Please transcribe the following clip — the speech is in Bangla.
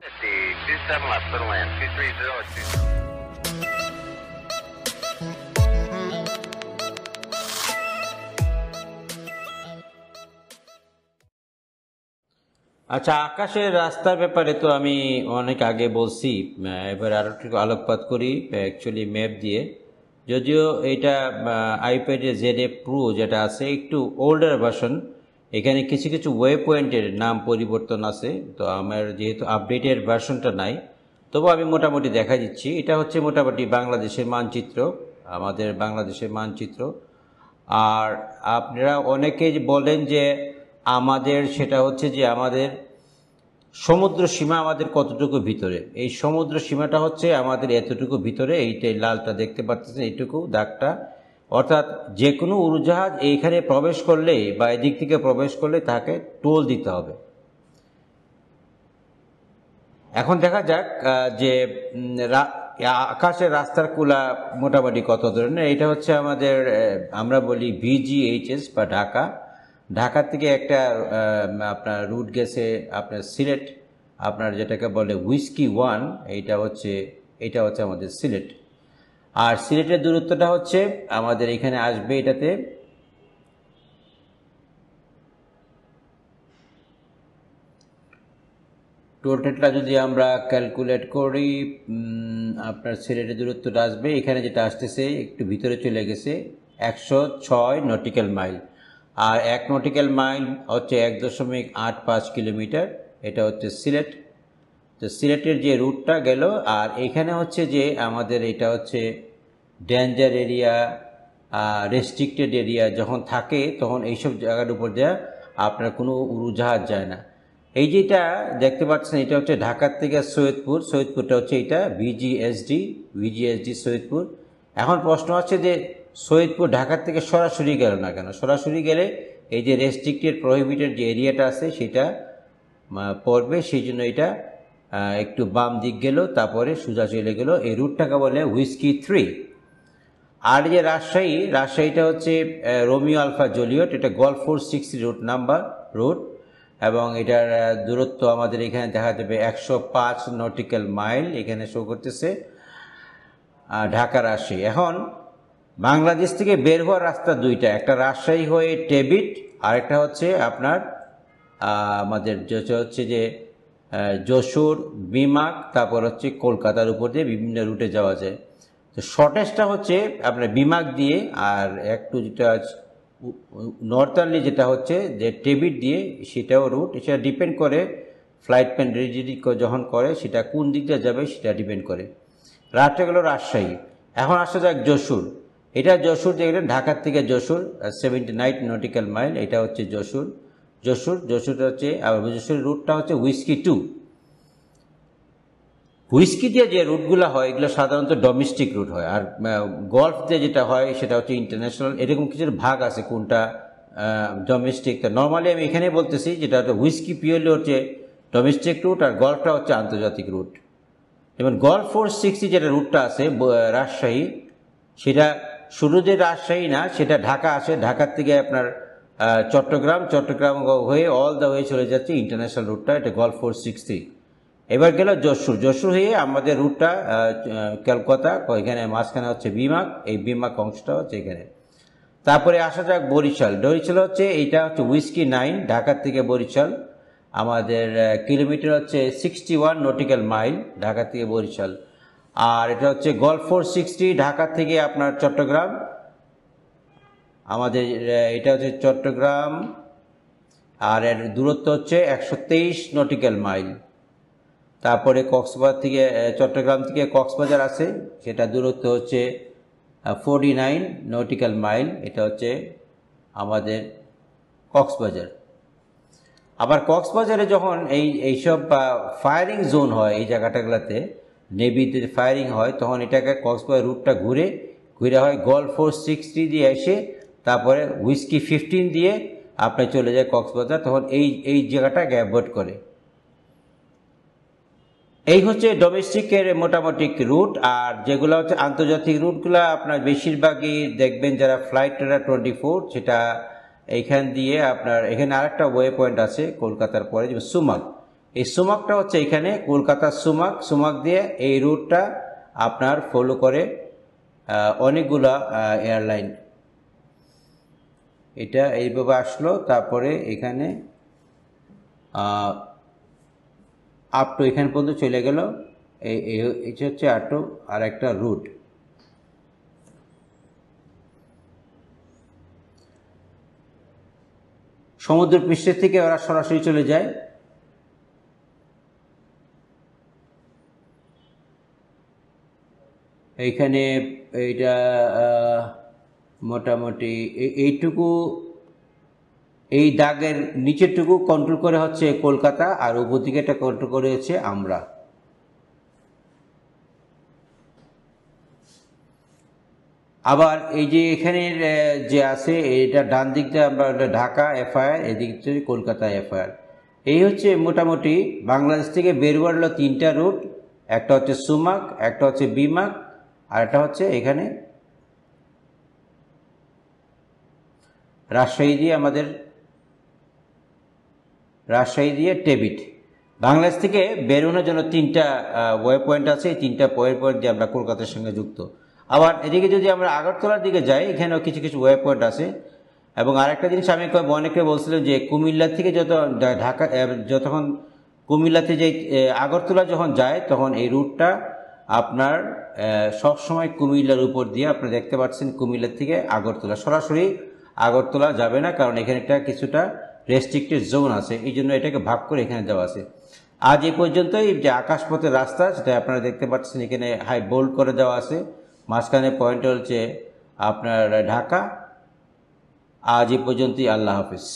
27 left, clear to land, 230 at 2. আচ্ছা, আকাশের রাস্তার ব্যাপারে তো আমি অনেক আগে বলছি, এবার আরও একটু আলোকপাত করি অ্যাকচুয়ালি ম্যাপ দিয়ে। যদিও এটা আইপ্যাডের ZF Pro যেটা আছে একটু ওল্ডার ভার্সন, এখানে কিছু কিছু ওয়ে পয়েন্টের নাম পরিবর্তন আছে, তো আমার যেহেতু আপডেটেড ভার্সনটা নাই, তবু আমি মোটামুটি দেখা দিচ্ছি। এটা হচ্ছে মোটামুটি বাংলাদেশের মানচিত্র, আমাদের বাংলাদেশের মানচিত্র। আর আপনারা অনেকেই বলেন যে আমাদের সেটা হচ্ছে যে আমাদের সমুদ্র সীমা আমাদের কতটুকু ভিতরে, এই সমুদ্র সীমাটা হচ্ছে আমাদের এতটুকু ভিতরে, এইটাই লালটা দেখতে পাচ্ছেন, এইটুকু দাগটা। অর্থাৎ যে কোনো উড়োজাহাজ এইখানে প্রবেশ করলে বা এদিক থেকে প্রবেশ করলে তাকে টোল দিতে হবে। এখন দেখা যাক যে আকাশের রাস্তার কুলা মোটামুটি কত ধরনের। এটা হচ্ছে আমাদের, আমরা বলি VGHS বা ঢাকা। ঢাকা থেকে একটা আপনার রুট গেছে আপনার সিলেট, আপনার যেটাকে বলে হুইস্কি 1, এটা হচ্ছে আমাদের সিলেট। আর সিলেটের দূরত্বটা হচ্ছে আমাদের এখানে আসবে, এটাতে টোটালটা যদি আমরা ক্যালকুলেট করি, আপনার সিলেটের দূরত্বটা আসবে এখানে যেটা আসতেছে একটু ভিতরে চলে গেছে 106 নটিক্যাল মাইল। আর 1 নটিক্যাল মাইল হচ্ছে 1.85 কিলোমিটার। এটা হচ্ছে সিলেট। তো সিলেটের যে রুটটা গেল, আর এখানে হচ্ছে যে আমাদের এটা হচ্ছে ডেঞ্জার এরিয়া, রেস্ট্রিক্টেড এরিয়া যখন থাকে তখন এইসব জায়গার উপর দেওয়া আপনার কোনো উড়োজাহাজ যায় না। এই যেটা দেখতে পাচ্ছেন এটা হচ্ছে ঢাকার থেকে সৈয়দপুর, সৈয়দপুরটা হচ্ছে এটা ভিজিএসডি সৈয়দপুর। এখন প্রশ্ন হচ্ছে যে সৈয়দপুর ঢাকার থেকে সরাসরি গেল না কেন? সরাসরি গেলে এই যে রেস্ট্রিক্টেড প্রহিবিটেড যে এরিয়াটা আছে সেটা পড়বে, সেই জন্য এটা একটু বাম দিক গেল, তারপরে সোজা চলে গেল। এই রুটটাকে বলে হুইস্কি 3। আর যে রাজশাহীটা হচ্ছে রোমিও আলফা জুলিয়েট, এটা গল্ফ 460 রুট, এবং এটার দূরত্ব আমাদের এখানে দেখা যাবে 105 নটিক্যাল মাইল, এখানে শো করতেছে ঢাকা রাজশাহী। এখন বাংলাদেশ থেকে বের হওয়ার রাস্তা দুইটা, একটা রাজশাহী হয়ে টেবিট, আর একটা হচ্ছে আপনার আমাদের হচ্ছে যে যশোর, বিমাগ, তারপর হচ্ছে কলকাতার উপর দিয়ে বিভিন্ন রুটে যাওয়া যায়। তো শর্টেজটা হচ্ছে আপনার বিমাগ দিয়ে, আর একটু যেটা নর্থার্লি যেটা হচ্ছে যে টেবিট দিয়ে, সেটাও রুট। সেটা ডিপেন্ড করে ফ্লাইট প্ল্যান রেডি যখন করে সেটা কোন দিক দিয়ে যাবে সেটা ডিপেন্ড করে। রাতটা গেল রাজশাহী। এখন আসা যাক যশোর। এটা যশোর দেখলেন, ঢাকার থেকে যশোর 79 নটিক্যাল মাইল, এটা হচ্ছে যশোরটা হচ্ছে, আর যশোরের রুটটা হচ্ছে হুইস্কি 2। হুইস্কি দিয়ে যে রুটগুলো হয় এগুলো সাধারণত ডোমেস্টিক রুট হয়, আর গল্ফ দিয়ে যেটা হয় সেটা হচ্ছে ইন্টারন্যাশনাল। এরকম কিছু ভাগ আছে কোনটা ডোমেস্টিক। তা নর্মালি আমি এখানে বলতেছি যেটা হচ্ছে হুইস্কি পিওরলি হচ্ছে ডোমেস্টিক রুট, আর গল্ফটা হচ্ছে আন্তর্জাতিক রুট। যেমন গল্ফ 460 যেটা রুটটা আছে রাজশাহী, সেটা শুরু যে রাজশাহী না, সেটা ঢাকা আসে, ঢাকার থেকে আপনার চট্টগ্রাম হয়ে অল দ্য ওয়ে চলে যাচ্ছে ইন্টারন্যাশনাল রুটটা, এটা গল্ফ 460। এবার গেল যশোর হয়ে আমাদের রুটটা কলকাতা, এখানে মাঝখানে হচ্ছে বিমাগ, এই বিমাগ অংশটা হচ্ছে এখানে। তারপরে আসা যাক বরিশাল হচ্ছে এইটা হচ্ছে হুইস্কি 9, ঢাকার থেকে বরিশাল আমাদের কিলোমিটার হচ্ছে 61 নটিক্যাল মাইল ঢাকা থেকে বরিশাল। আর এটা হচ্ছে গল্ফ 460 ঢাকা থেকে আপনার চট্টগ্রাম, আমাদের এটা হচ্ছে চট্টগ্রাম, আর এর দূরত্ব হচ্ছে 123 নটিক্যাল মাইল। তারপরে কক্সবাজার থেকে, চট্টগ্রাম থেকে কক্সবাজার আছে, সেটা দূরত্ব হচ্ছে 49 নটিক্যাল মাইল, এটা হচ্ছে আমাদের কক্সবাজার। আবার কক্সবাজারে যখন এইসব ফায়ারিং জোন হয়, এই জায়গাটাগুলোতে নেভিতে ফায়ারিং হয়, তখন এটাকে কক্সবাজার রুটটা ঘুরে হয় গল্ফ 460 দিয়ে এসে তারপরে হুইস্কি 15 দিয়ে আপনি চলে যায় কক্সবাজার, তখন এই জায়গাটাকে অ্যাভয়েড করে। এই হচ্ছে ডোমেস্টিকের মোটামুটি রুট। আর যেগুলো হচ্ছে আন্তর্জাতিক রুটগুলো আপনার বেশিরভাগই দেখবেন যারা ফ্লাইট 24, সেটা এইখান দিয়ে আপনার এখানে আরেকটা ওয়ে পয়েন্ট আছে কলকাতার পরে, যে সুমাক, এই সুমাকটা হচ্ছে এখানে কলকাতার সুমাক দিয়ে এই রুটটা আপনার ফলো করে অনেকগুলা এয়ারলাইন। এটা এইভাবে আসলো, তারপরে এখানে আপ টু এখানে পর্যন্ত চলে গেল। এটা হচ্ছে আর একটা রুট। সমুদ্র পৃষ্ঠের থেকে ওরা সরাসরি চলে যায়। এইখানে এইটা মোটামুটি এইটুকু, এই দাগের নিচেরটুকু কন্ট্রোল করে হচ্ছে কলকাতা, আর উপর দিকে এটা কন্ট্রোল করে হচ্ছে আমরা। আবার এই যে এখানের যে আছে, এটা ডান দিক দিয়ে আমরা ঢাকা এফআইআর, এদিক থেকে কলকাতা এফআইআর। এই হচ্ছে মোটামুটি বাংলাদেশ থেকে বের করলো 3টা রুট। একটা হচ্ছে সুমাক, একটা হচ্ছে বিমাক, আর একটা হচ্ছে এখানে রাজশাহী দিয়ে টেবিট। বাংলাদেশ থেকে বেরোনোর জন্য 3টা ওয়ে পয়েন্ট আছে। এই 3টা ওয়ে পয়েন্ট দিয়ে আমরা কলকাতার সঙ্গে যুক্ত। আবার এদিকে যদি আমরা আগরতলার দিকে যাই, এখানেও কিছু কিছু ওয়ে পয়েন্ট আছে। এবং আরেকটা জিনিস আমি অনেকে বলছিলেন যে কুমিল্লা থেকে যতক্ষণ কুমিল্লাতে যে আগরতলা যখন যায়, তখন এই রুটটা আপনার সবসময় কুমিল্লার উপর দিয়ে, আপনারা দেখতে পাচ্ছেন কুমিল্লা থেকে আগরতলা সরাসরি আগরতলা যাবে না, কারণ এখানে একটা কিছুটা রেস্ট্রিক্টেড জোন আছে, এই জন্য এটাকে ভাগ করে এখানে দেওয়া আছে। আজ এই পর্যন্তই যে আকাশপথের রাস্তা, সেটা আপনারা দেখতে পাচ্ছেন এখানে হাই বোল্ড করে দেওয়া আছে। মাঝখানে পয়েন্ট হচ্ছে আপনার ঢাকা। আজ এই পর্যন্তই। আল্লাহ হাফিজ।